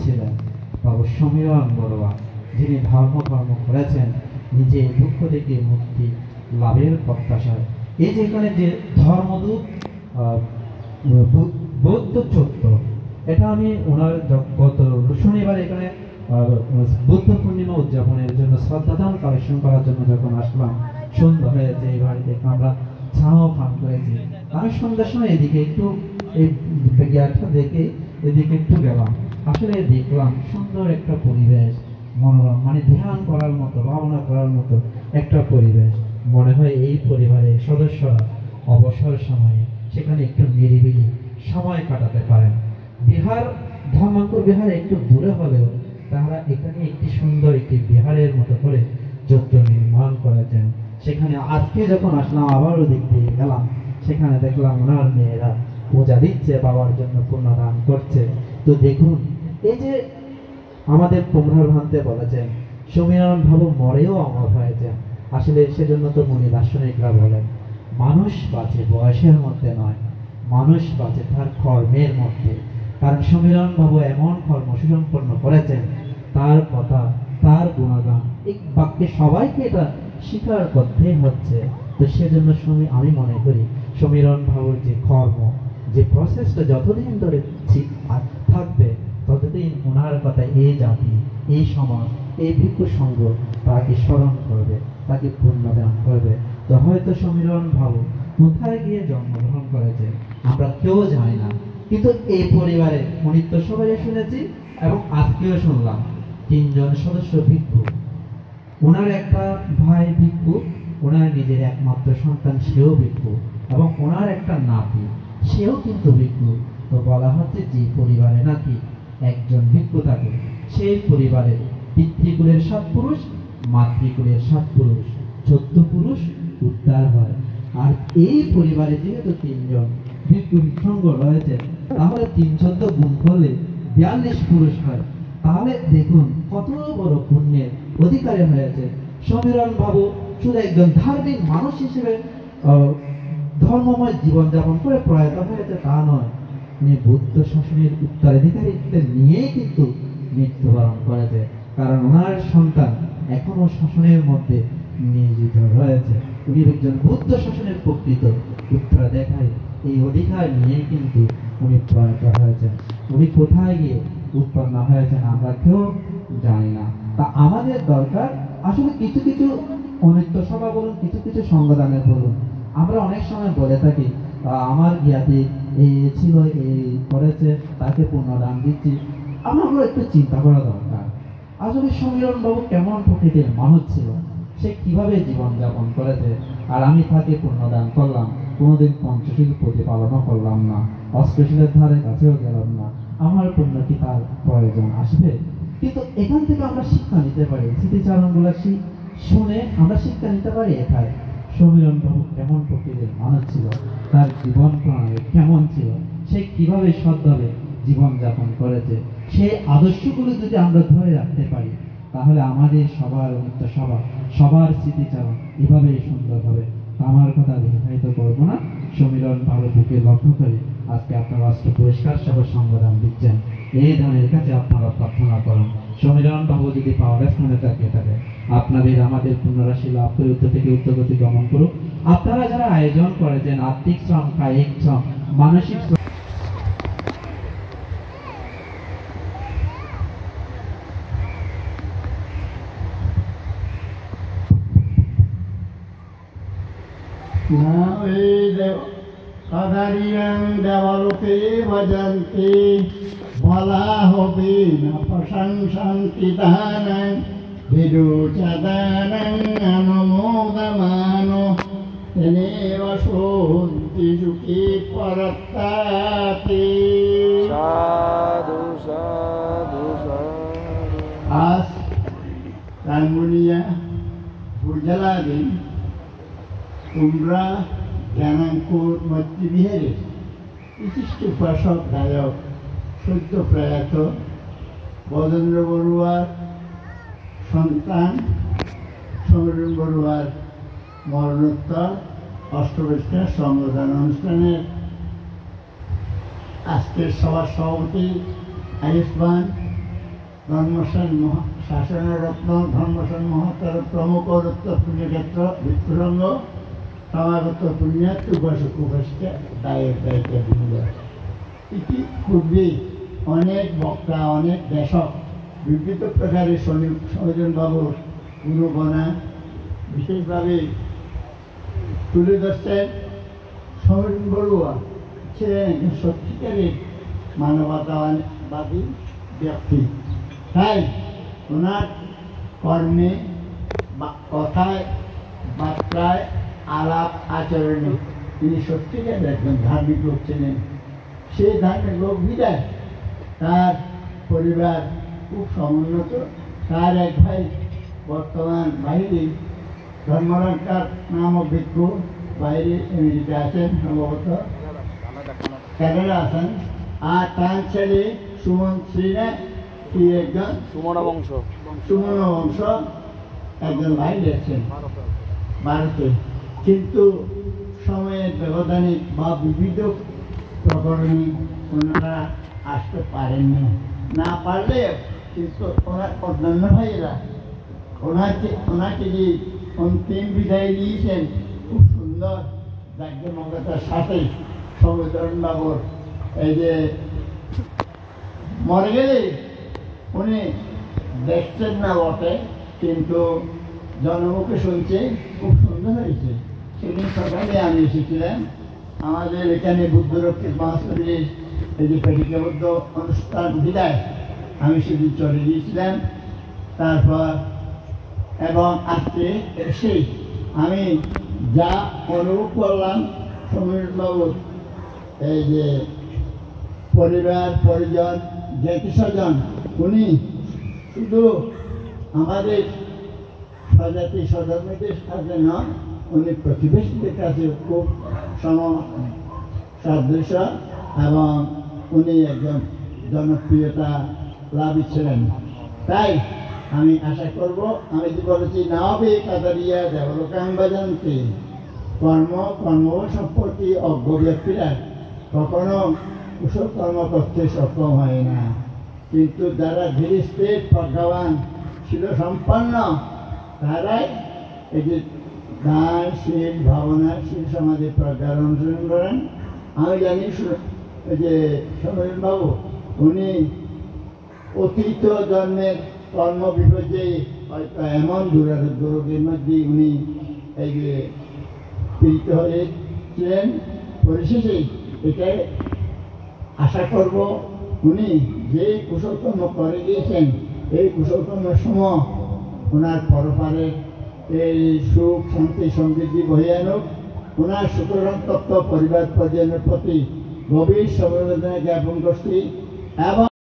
ছিলেন বাবু সমীরণ বড়ুয়া, যিনি ধর্মকর্ম করেছেন নিজে দুঃখ থেকে মুক্তি লাভের প্রত্যাশায়। এই যে এখানে যে ধর্মদূত বৌদ্ধ চত্বর, এটা আমি ওনার গত শনিবার এখানে বুদ্ধ পূর্ণিমা উদযাপনের জন্য শ্রদ্ধাদান কালেকশন করার জন্য যখন আসলাম, সুন্দর হয়েছে এই বাড়িতে, আমরা ছাও পান করেছি। আমি সন্ধ্যার সময় এদিকে একটু এই গিয়ারটা দেখে এদিকে একটু গেলাম, আসলে দেখলাম সুন্দর একটা পরিবেশ, মনোরম, মানে ধ্যান করার মতো, ভাবনা করার মতো একটা পরিবেশ। মনে হয় এই পরিবারের সদস্যরা অবসর সময়ে সেখানে একটু নিরিবিলি সময় কাটাতে পারেন। বিহার, ধর্মাঙ্কুর বিহার একটু দূরে হলেও তারা এখানে একটি সুন্দর একটি বিহারের মতো করে যজ্ঞ নির্মাণ করেছেন। সেখানে আজকে যখন আসলাম আবারও দিক দিয়ে গেলাম, সেখানে দেখলাম ওনার মেয়েরা পূজা দিচ্ছে, বাবার জন্য পুণ্যদান করছে। তো দেখুন, এই যে আমাদের কুমড়ার ভান্তে বলেছেন সমীরণ বাবু মরেও অমর হয়েছেন। আসলে সেজন্য তো মুনি দার্শনিকরা বলেন মানুষ বাঁচে বয়সের মধ্যে নয়, মানুষ বাঁচে তার কর্মের মধ্যে। কারণ সমীরণ বাবু এমন কর্ম সুসম্পন্ন করেছেন, তার কথা, তার গুণগান, এই বাক্যে সবাইকে এটা স্বীকার করতেই হচ্ছে। তো সেজন্য আমি মনে করি সমীরণ বাবুর যে কর্ম, যে প্রসেসটা যতদিন ধরে থাকবে, ততদিন ওনার কথা এই জাতি, এই সমাজ, এই ভিক্ষু সংঘ তাকে স্মরণ করবে, তাকে পুণ্যদান করবে। তো হয়তো সমীরণ বাবু কোথায় গিয়ে জন্মগ্রহণ করেছে আমরা কেউ জানি না, কিন্তু এই পরিবারে উনি তো সবাই শুনেছি এবং আজকেও শুনলাম 3 জন সদস্য ভিক্ষু। ওনার একটা ভাই ভিক্ষু, ওনার নিজের একমাত্র সন্তান সেও ভিক্ষু, এবং ওনার একটা নাতি সেও কিন্তু ভিক্ষু। তো বলা হচ্ছে যে পরিবারে নাকি একজন ভিক্ষু থাকে, সেই পরিবারে পিতৃকুলের 7 পুরুষ, মাতৃকুলের 7 পুরুষ, 14 পুরুষ উদ্ধার হয়। আর এই পরিবারে যেহেতু 3 জন ভিক্ষু সংঘ রয়েছে, তাহলে 314 গুণ করলে 42 পুরুষ হয়। তাহলে দেখুন কত বড় পুণ্যের অধিকারী হয়েছে সমীরণ বাবু। শুধু একজন ধার্মিক মানুষ হিসেবে ধর্মময় জীবনযাপন করে প্রয়াত হয়েছে তা নয়, উনি বুদ্ধ শাসনের উত্তরাধিকারীদের নিয়েই কিন্তু মৃত্যুবরণ করেছে। কারণ ওনার সন্তান এখনো শাসনের মধ্যে নিয়োজিত রয়েছে। উনি একজন বুদ্ধ শাসনের প্রকৃত উত্তরাধিকারী, এই অধিকার নিয়ে কিন্তু উনি প্রয়াত হয়েছেন। উনি কোথায় গিয়ে উৎপন্ন হয়েছেন আমরা কেউ জানি না। তা আমাদের দরকার আসলে কিছু কিছু অনিত্য সভা বলুন, কিছু কিছু সংগদানের বলুন, আমরা অনেক সময় বলে থাকি আমার জ্ঞাতি এই ছিল, এই করেছে, তাকে পুণ্যদান দিচ্ছি। আমারও একটু চিন্তা করা দরকার আসলে সমীরণ বাবু কেমন প্রকৃতির মানুষ ছিল, সে কিভাবে জীবনযাপন করেছে। আর আমি তাকে পুণ্যদান করলাম, কোনোদিন পঞ্চশীল প্রতিপালনও করলাম না, অষ্টশীলের ধারে কাছেও গেলাম না, আমার পুণ্য কি তার প্রয়োজন আসবে? কিন্তু এখান থেকে আমরা শিক্ষা নিতে পারি, স্মৃতিচারণগুলো শুনে আমরা শিক্ষা নিতে পারি এখানে সমীরণ বাবু কেমন প্রকৃতির মানুষ ছিল, তার জীবন প্রণালী কেমন ছিল, সে কিভাবে সৎভাবে জীবনযাপন করেছে। সেই আদর্শগুলো যদি আমরা ধরে রাখতে পারি, তাহলে আমাদের সবার অনিত্য সভা, সবার স্মৃতিচারণ এভাবেই সুন্দর হবে। আমার কথা দীর্ঘায়িত করবো না, সমীরণ বাবুকে লক্ষ্য করে আজকে আপনারা রাষ্ট্র পুরস্কার সহ সংবর্ধনা দিচ্ছেন। এই ধরনের কাছে আপনারা প্রার্থনা করুন সমীরণ বাবু যদি পাওয়ার স্থানে থাকে আপনাদের আমাদের পুনরাশি লাভ করে উত্তর থেকে উত্তরগতি গমন করুক। আপনারা যারা আয়োজন করেছেন আর্থিক শ্রম, কায়িক শ্রম, মানসিক শ্রম, দেবলোকে ভজন্তি বলা হবে না প্রশংসন্তি দানাং বিদুচদানাং অনুমোদমানো তেনেব শুদ্ধি সুখী পরত্তাতি। সাধু সাধু সাধু। আজ রাঙ্গুনিয়া বুর্জলা দিন তোমরা জ্ঞানাঙ্কুর মৈত্রীবিহারের বিশিষ্ট উপাসক গায়ক সদ্য প্রয়াত বজেন্দ্র বড়ুয়ার সন্তান সমীরণ বড়ুয়ার মরণোত্তর অষ্টবর্ষের সংবর্ধন অনুষ্ঠানের আজকের সভার সভাপতি আয়ুষ্মান শাসনরত্ন ধর্মসন মহাত্মার প্রমুখ রত্ন পুণ্যক্ষেত্র ভিক্ষুসঙ্গ সমাগত পুণ্যাত্ম উপাসক উপাসিকা দায়ের দায়িত্ব বৃন্দ। এটি পূর্বেই অনেক বক্তা অনেক দেশক বিভিন্ন প্রকারের সমীরণ বাবুর গুণগণা বিশেষভাবে তুলে ধরছেন। সমীরণ বড়ুয়া ছিলেন একজন সত্যিকারের মানবতাবাদী ব্যক্তি। তাই ওনার কর্মে কথায় বার্তায় আলাপ আচরণে তিনি সত্যিকারের একজন ধার্মিক লোক ছিলেন। সেই ধার্মিক লোক বিদায় তার পরিবার খুব সমুন্নত। তার এক ভাই বর্তমান বাইরে ধর্মলঙ্কার নামক ভিক্ষু বাইরে আমেরিকা আছেন, সম্ভবত ক্যানাডা আছেন। আর তার ছেলে সুমন শ্রীনা কি একজন সুমন বংশ একজন বাইরে আছেন ভারতে। কিন্তু সময়ের ব্যবধানে বা বিবিধ প্রকরণে ওনারা আসতে পারেননি। না পারলে কিন্তু ওনার অন্যান্য ভাইয়েরা ওনাকে যে অন্তিম বিদায় দিয়েছেন খুব সুন্দর জাঁকজমকতার সাথে। সমীরণ বাবুর এই যে মরে গেলে উনি দেখছেন না বটে, কিন্তু জনমুখে শুনছে খুব সুন্দর হয়েছে। সেদিন সকালে আমি এসেছিলাম আমাদের এখানে বুদ্ধরক্ষিত মহাশরীর এই যে পেটিকাবদ্ধ অনুষ্ঠান বিদায়, আমি সেদিন চলে গিয়েছিলাম। তারপর এবং আজকে এসে আমি যা অনুভব করলাম সমীরণ বাবুর এই যে পরিবার পরিজন জ্ঞাতি স্বজন, উনি শুধু আমাদের স্বজাতি স্বধর্মীদের কাছে নয়, উনি প্রতিবেশীদের কাছে খুব সাদৃশ্য এবং উনি একজন জনপ্রিয়তা লাভী ছিলেন। তাই আমি আশা করব, আমি যে বলেছি না হবে কাতারিয়া দেবলোকাং বাজান্তি, কর্ম সম্পর্কে অজ্ঞ ব্যক্তিরা কখনো কুশল কর্ম করতে সক্ষম হয় না। কিন্তু যারা ধীরে স্থির প্রজ্ঞাবান ছিল সম্পন্ন, তারাই এই যে দানশীল ভাবনাশীল সমাজে প্রজ্ঞার অনুসরণ করেন। আমি জানি এই যে সমীরণ বাবু উনি অতীত জন্মের কর্ম বিপর্যয়ে হয়তো এমন দুরারোগ্য রোগের মধ্যে উনি এই যে পীড়িত হয়েছিলেন। পরিশেষে এটাই আশা করব উনি যে কুশলকর্ম করে গিয়েছেন এই কুশলকর্মের সময় ওনার পরপারের এই সুখ শান্তি সমৃদ্ধি বয়ে আনুক। ওনার শুক্রতত্ত্ব পরিবার পরিজনের প্রতি গভীর সমবেদনা জ্ঞাপন করছি এবং